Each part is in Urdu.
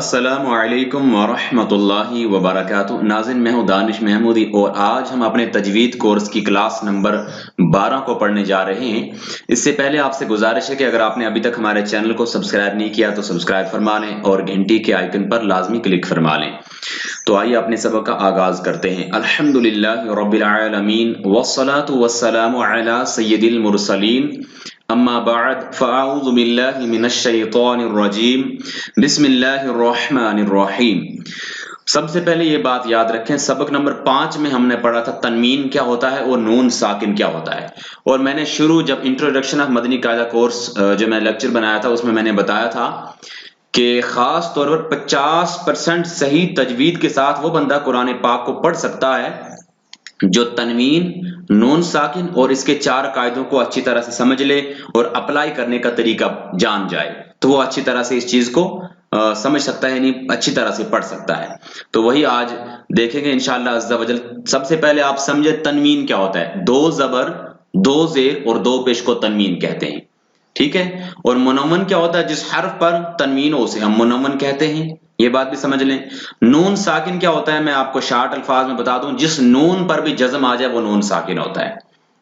السلام علیکم ورحمۃ اللہ وبرکاتہ۔ ناظرین، میں ہوں دانش محمودی اور آج ہم اپنے تجوید کورس کی کلاس نمبر 12 کو پڑھنے جا رہے ہیں۔ اس سے پہلے آپ سے گزارش ہے کہ اگر آپ نے ابھی تک ہمارے چینل کو سبسکرائب نہیں کیا تو سبسکرائب فرما لیں اور گھنٹی کے آئیکن پر لازمی کلک فرما لیں۔ تو آئیے اپنے سبق کا آغاز کرتے ہیں۔ الحمدللہ رب العالمین والصلاة والسلام علی سید المرسلین، اما بعد فاعوذ باللہ من الشیطان الرجیم، بسم اللہ الرحمن الرحیم۔ سب سے پہلے یہ بات یاد رکھیں، سبق نمبر 5 میں ہم نے پڑھا تھا تنوین کیا ہوتا ہے اور نون ساکن کیا ہوتا ہے، اور میں نے جب انٹروڈکشن آف مدنی قاعدہ کورس جو میں لیکچر بنایا تھا اس میں میں نے بتایا تھا کہ خاص طور پر 50% صحیح تجوید کے ساتھ وہ بندہ قرآن پاک کو پڑھ سکتا ہے جو تنوین، نون ساکن اور اس کے 4 قاعدوں کو اچھی طرح سے سمجھ لے اور اپلائی کرنے کا طریقہ جان جائے، تو وہ اچھی طرح سے اس چیز کو سمجھ سکتا ہے، یعنی اچھی طرح سے پڑھ سکتا ہے۔ تو وہی آج دیکھیں گے انشاءاللہ عز و جل۔ سب سے پہلے آپ سمجھے تنوین کیا ہوتا ہے۔ 2 زبر، 2 زیر اور 2 پیش کو تنوین کہتے ہیں، ٹھیک ہے۔ اور منون کیا ہوتا ہے؟ جس حرف پر تنوین ہو اسے ہم منون کہتے ہیں، یہ بات بھی سمجھ لیں۔ نون ساکن کیا ہوتا ہے؟ میں آپ کو شارٹ الفاظ میں بتا دوں، جس نون پر بھی جزم آ جائے وہ نون ساکن ہوتا ہے۔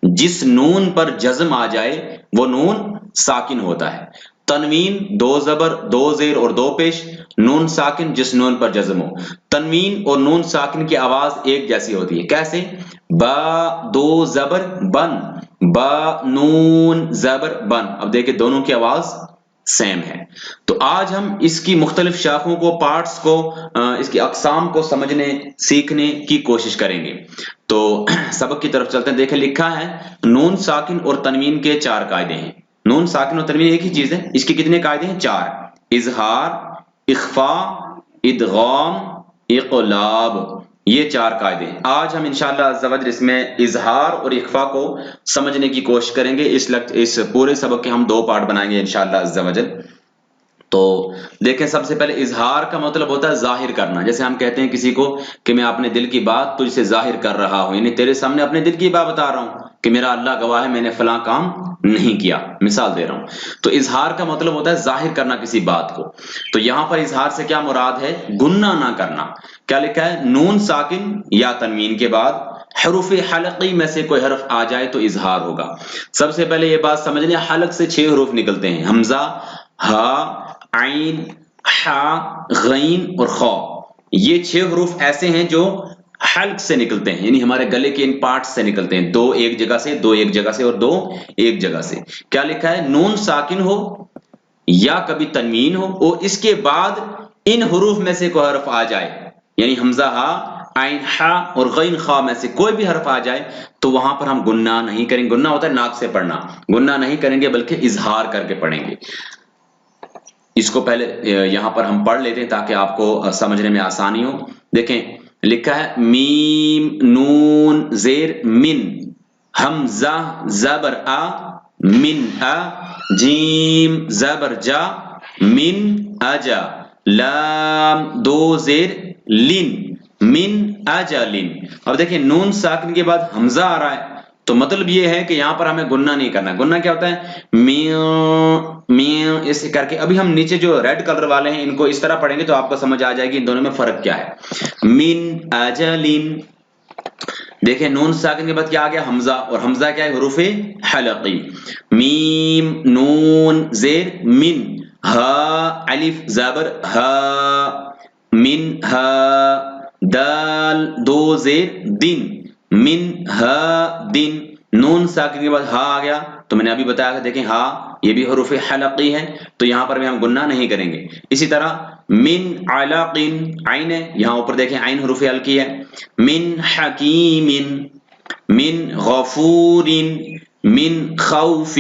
جس نون پر جزم آ جائے وہ نون ساکن ہوتا ہے۔ تنوین 2 زبر، 2 زیر اور 2 پیش، نون ساکن جس نون پر جزم ہو۔ تنوین اور نون ساکن کی آواز ایک جیسی ہوتی ہے، کیسے؟ با 2 زبر بن، با نون زبر بن۔ اب دیکھیں دونوں کی آواز سیم ہے۔ تو آج ہم اس کی مختلف شاخوں کو، پارٹس کو، اس کی اقسام کو سمجھنے سیکھنے کی کوشش کریں گے۔ تو سبق کی طرف چلتے ہیں۔ دیکھیں لکھا ہے نون ساکن اور تنوین کے 4 قاعدے ہیں۔ نون ساکن اور تنوین ایک ہی چیز ہے، اس کے کتنے قاعدے ہیں؟ 4۔ اظہار، اخفاء، ادغام، اقلاب، یہ 4 قاعدے ہیں۔ آج ہم انشاءاللہ عز و جل اس میں اظہار اور اخفاء کو سمجھنے کی کوشش کریں گے۔ اس پورے سبق کے ہم 2 پارٹ بنائیں گے انشاءاللہ عز و جل۔ تو دیکھیں سب سے پہلے اظہار کا مطلب ہوتا ہے ظاہر کرنا۔ جیسے ہم کہتے ہیں کسی کو کہ میں اپنے دل کی بات تجھ سے ظاہر کر رہا ہوں، یعنی تیرے سامنے اپنے دل کی بات بتا رہا ہوں کہ میرا اللہ گواہ ہے میں نے فلاں کام نہیں کیا، مثال دے رہا ہوں۔ تو اظہار کا مطلب ہوتا ہے ظاہر کرنا کسی بات کو۔ تو یہاں پر اظہار سے کیا مراد ہے؟ گناہ نہ کرنا۔ کیا لکھا ہے؟ نون ساکن یا تنوین کے بعد حروف حلقی میں سے کوئی حرف آ جائے تو اظہار ہوگا۔ سب سے پہلے یہ بات سمجھ لیں، حلق سے 6 حروف نکلتے ہیں، حمزہ، ہا، عین، حا، غین اور خا۔ یہ 6 حروف ایسے ہیں جو حلق سے نکلتے ہیں، یعنی ہمارے گلے کے ان پارٹس سے نکلتے ہیں، 2 ایک جگہ سے، 2 ایک جگہ سے اور 2 ایک جگہ سے۔ کیا لکھا ہے؟ نون ساکن ہو یا کبھی تنوین ہو اور اس کے بعد ان حروف میں سے کوئی حرف آ جائے، یعنی حمزہ ہا، عین حا اور غین خا میں سے کوئی بھی حرف آ جائے تو وہاں پر ہم گناہ نہیں کریں گے۔ گناہ ہوتا ہے ناک سے پڑھنا، گناہ نہیں کریں گے بلکہ اظہار کر کے پڑھیں گے۔ اس کو پہلے یہاں پر ہم پڑھ لیتے ہیں تاکہ آپ کو سمجھنے میں آسانی ہو۔ دیکھیں لکھا ہے میم نون زیر من، حمزہ زبر آ، من آ، جیم زبر جا، من اجا، لام 2 زیر لن، من اجلن۔ اب دیکھیں نون ساکن کے بعد حمزہ آ رہا ہے تو مطلب یہ ہے کہ یہاں پر ہمیں گناہ نہیں کرنا۔ گناہ کیا ہوتا ہے؟ میاں ایسے کر کے۔ ابھی ہم نیچے جو ریڈ کلر والے ہیں ان کو اس طرح پڑھیں گے تو آپ کو سمجھ آ جائے گی ان دونوں میں فرق کیا ہے۔ من اجلن۔ دیکھیں نون ساکن کے بعد کیا آ گیا؟ حمزہ، اور حمزہ کیا ہے؟ حروف حلقی۔ میم نون زیر من، ہا الف زبر ہا، من ہا، دال 2 زیر دن، من ہا دن۔ نون ساکن کے بعد ہا آ گیا تو میں نے ابھی بتایا تھا، دیکھیں ہا یہ بھی حروف حلقی ہے تو یہاں پر بھی ہم گناہ نہیں کریں گے۔ اسی طرح من علق، عین ہے، یہاں اوپر دیکھیں عین حروف حلقی ہے۔ من حکیم، من غفور، من خوف،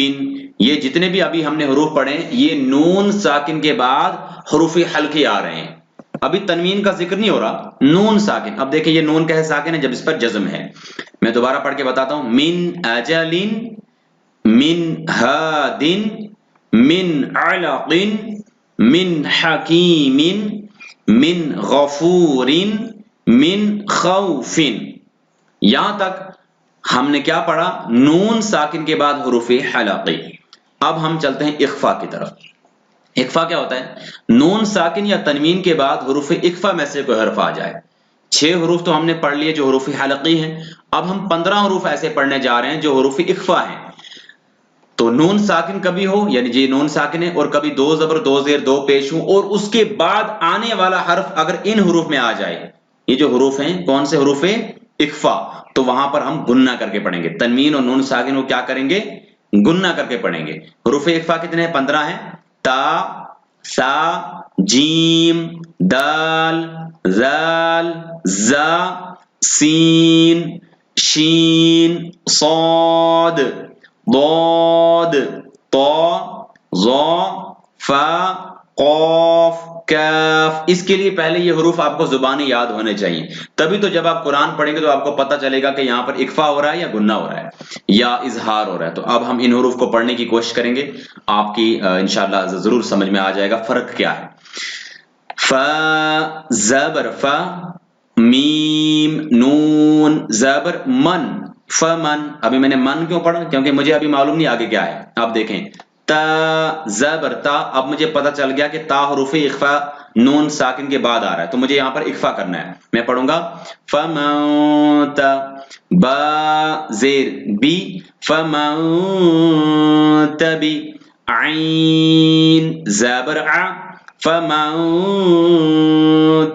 یہ جتنے بھی ابھی ہم نے حروف پڑھے یہ نون ساکن کے بعد حروف حلقی آ رہے ہیں۔ ابھی تنوین کا ذکر نہیں ہو رہا، نون ساکن۔ اب دیکھیں یہ نون کا ہے ساکن ہے جب اس پر جزم ہے۔ میں دوبارہ پڑھ کے بتاتا ہوں، من اجل، من ہاد، من علق، من حکیم، من غفور، من خوف۔ یہاں تک ہم نے کیا پڑھا؟ نون ساکن کے بعد حروف حلقی۔ اب ہم چلتے ہیں اخفاء کی طرف۔ اخفا کیا ہوتا ہے؟ نون ساکن یا تنوین کے بعد حروف اخفا میں سے کوئی حرف آ جائے. 6 حروف تو ہم نے پڑھ لیے جو حروف حلقی ہیں. اب ہم 15 حروف ایسے پڑھنے جا رہے ہیں جو حروف اخفا ہیں. تو نون ساکن کبھی ہو یعنی جی نون ساکن ہے، اور کبھی 2 زبر 2 زیر 2 پیش ہوں، اور اس کے بعد آنے والا حرف اگر ان حروف میں آ جائے، یہ جو حروف ہیں کون سے حروف اخفا، تو وہاں پر ہم گننا کر کے پڑھیں گے. تنوین اور نون ساکن کو کیا کریں گے؟ گننا کر کے پڑھیں گے. حروف اخفا کتنے ہیں؟ 15 ہیں. تا، سا، جیم، دال، ذال، زا، سین، شین، صاد، ضاد، طا، ظا، فا، قاف، کاف. اس کے لیے پہلے یہ حروف آپ کو زبانی یاد ہونے چاہیے، تبھی تو جب آپ قرآن پڑھیں گے تو آپ کو پتہ چلے گا کہ یہاں پر اخفا ہو رہا ہے یا گننا ہو رہا ہے یا اظہار ہو رہا ہے. تو اب ہم ان حروف کو پڑھنے کی کوشش کریں گے، آپ کی انشاءاللہ ضرور سمجھ میں آ جائے گا فرق کیا ہے. فا زبر فا، میم نون زبر من، فمن. ابھی میں نے من کیوں پڑھا؟ کیونکہ مجھے ابھی معلوم نہیں آگے کیا ہے. آپ دیکھیں تا زبر تا، اب مجھے پتہ چل گیا کہ تا حروف اخفا نون ساکن کے بعد آ رہا ہے، تو مجھے یہاں پر اخفا کرنا ہے. میں پڑھوں گا فمن تا، با زیر بی، فمن تبی، عین زبر ع، فمن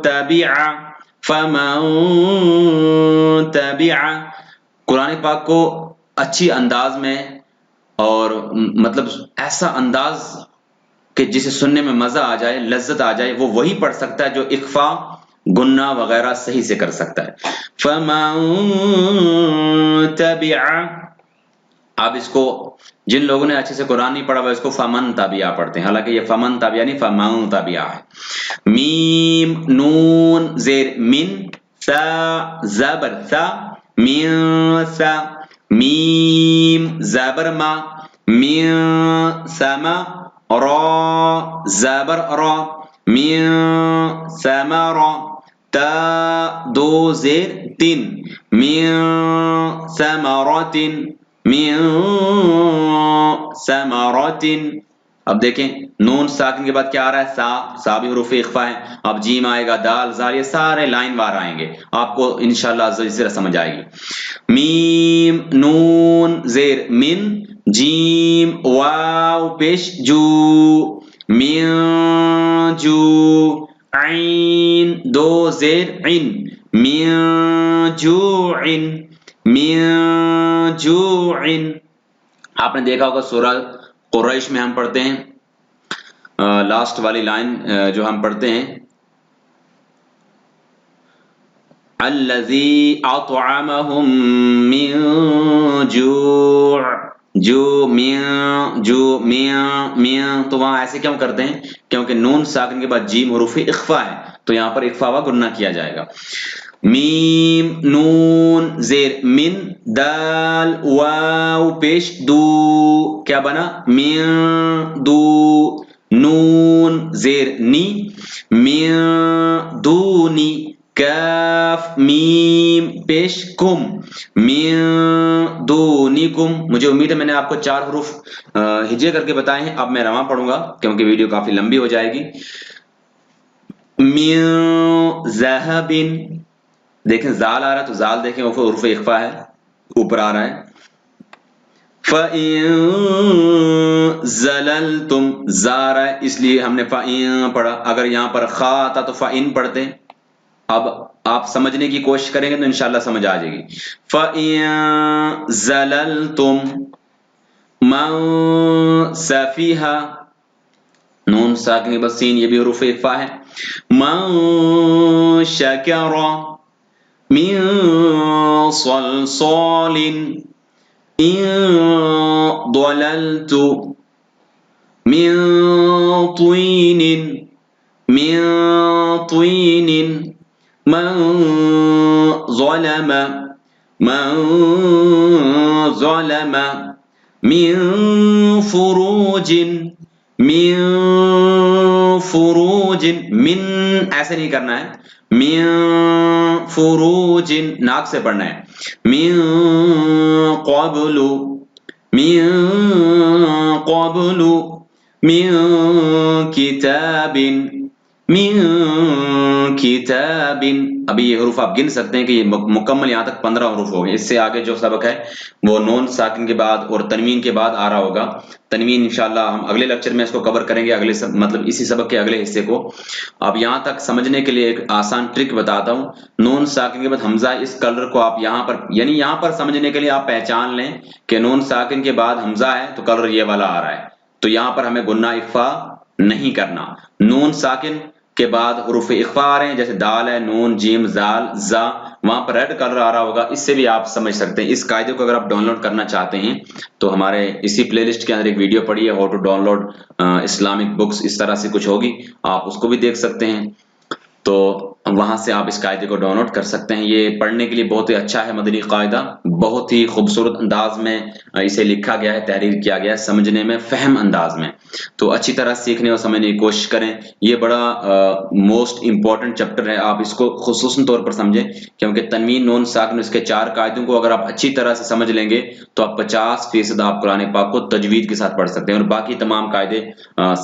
تبع، فمن تبع. قرآن پاک کو اچھی انداز میں اور مطلب ایسا انداز کہ جسے سننے میں مزہ آ جائے، لذت آ جائے، وہ وہی پڑھ سکتا ہے جو اخفا گننا وغیرہ صحیح سے کر سکتا ہے. فمن تبع. اب اس کو جن لوگوں نے اچھے سے قرآن نہیں پڑھا وہ اس کو فمن تبع پڑھتے ہیں، حالانکہ یہ فمن تبع نہیں فمن تبع ہے. میم نون زیر من، سا زبر سا، من سا، میم زبر ما، من سما، را زبر را، من سمرا، تا دو زیر تین، من ثمرات، من ثمرات. اب دیکھیں نون ساکن کے بعد کیا آ رہا ہے؟ سا. سا بھی حروف اخفا ہے. اب جیم آئے گا، دال، زال، یہ سارے لائن وار آئیں گے، آپ کو انشاءاللہ اس طرح سمجھ آئے گی. میم نون زیر من، جیم واو پیش جو، من جو، عین دو زیر عین، من جوع، من جوع. آپ نے دیکھا ہوگا سورہ قریش میں ہم پڑھتے ہیں لاسٹ والی لائن جو ہم پڑھتے ہیں الذی اطعمہم من جوع، جو من جو من. تو وہاں ایسے کیوں کرتے ہیں؟ کیونکہ نون ساکن کے بعد جیم حروف اخفا ہے، تو یہاں پر اخفا ہوا گننا کیا جائے گا. میم نون زیر من، دال واو پیش دو، کیا بنا؟ من دو. نون زیر نی، من دونی، کاف میم پیش کم، من دونکم. مجھے امید ہے میں نے آپ کو 4 حروف ہجے کر کے بتائے ہیں. اب میں رواں پڑھوں گا کیونکہ ویڈیو کافی لمبی ہو جائے گی. من ذہب، دیکھیں زال آ رہا ہے تو زال دیکھیں حروف اخفا ہے، اوپر آ رہا ہے. فَإِن زَلَلْتُمْ، زا رہا ہے اس لیے ہم نے فَإِن پڑھا. اگر یہاں پر خا آتا تو فَإِن پڑھتے. اب آپ سمجھنے کی کوشش کریں گے تو انشاءاللہ سمجھ آ جائے گی. فَإِن زَلَلْتُمْ مَن سَفِیہا، نون ساکن بس سین، یہ بھی حروف اخفا ہے. من شکر، من صلصال، ان ضللت، من طین، من طین، من ظلم، من ظلم، من فروج، من فروج. من ایسے نہیں کرنا ہے، من فروج ناک سے پڑھنا ہے. من قبل، من قبل، من کتاب، من کتاب، ابھی یہ حروف آپ گن سکتے ہیں کہ یہ مکمل یہاں تک 15 حروف ہو گئے. اس سے آگے جو سبق ہے وہ نون ساکن کے بعد اور تنوین کے بعد آ رہا ہوگا. تنوین انشاءاللہ ہم اگلے لیکچر میں اس کو کور کریں گے، اگلے مطلب اسی سبق کے اگلے حصے کو. اب یہاں تک سمجھنے کے لیے ایک آسان ٹرک بتاتا ہوں. نون ساکن کے بعد حمزہ، اس کلر کو آپ یہاں پر، یعنی یہاں پر سمجھنے کے لیے آپ پہچان لیں کہ نون ساکن کے بعد حمزہ ہے تو کلر یہ والا آ رہا ہے، تو یہاں پر ہمیں گنہ اخفا نہیں کرنا. نون ساکن کے بعد حروف اخفا آ رہے ہیں، جیسے دال ہے، نون، جیم، زال، زا، وہاں پر ریڈ کلر آ رہا ہوگا. اس سے بھی آپ سمجھ سکتے ہیں. اس قاعدے کو اگر آپ ڈاؤن لوڈ کرنا چاہتے ہیں تو ہمارے اسی پلے لسٹ کے اندر ایک ویڈیو پڑی ہے، how to download Islamic books, اس طرح سے کچھ ہوگی، آپ اس کو بھی دیکھ سکتے ہیں. تو وہاں سے آپ اس قاعدے کو ڈاؤن لوڈ کر سکتے ہیں. یہ پڑھنے کے لیے بہت ہی اچھا ہے مدنی قاعدہ، بہت ہی خوبصورت انداز میں اسے لکھا گیا ہے، تحریر کیا گیا ہے، سمجھنے میں فہم انداز میں. تو اچھی طرح سیکھنے اور سمجھنے کی کوشش کریں. یہ بڑا موسٹ امپورٹنٹ چیپٹر ہے، آپ اس کو خصوصاً طور پر سمجھیں، کیونکہ تنوین، نون، ساکن، اس کے 4 قاعدوں کو اگر آپ اچھی طرح سے سمجھ لیں گے تو آپ 50% آپ قرآن پاک کو تجوید کے ساتھ پڑھ سکتے ہیں، اور باقی تمام قاعدے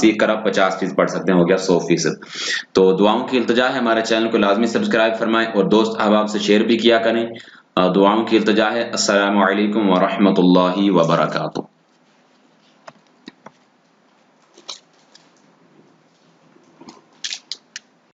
سیکھ کر آپ 50% پڑھ سکتے ہیں، ہو گیا 100%. تو دعاؤں کی التجا ہے، ہمارے چینل کو لازمی سبسکرائب فرمائیں اور دوست احباب سے شیئر بھی کیا کریں. دعاؤں کی التجا ہے. السلام علیکم ورحمۃ اللہ وبرکاتہ.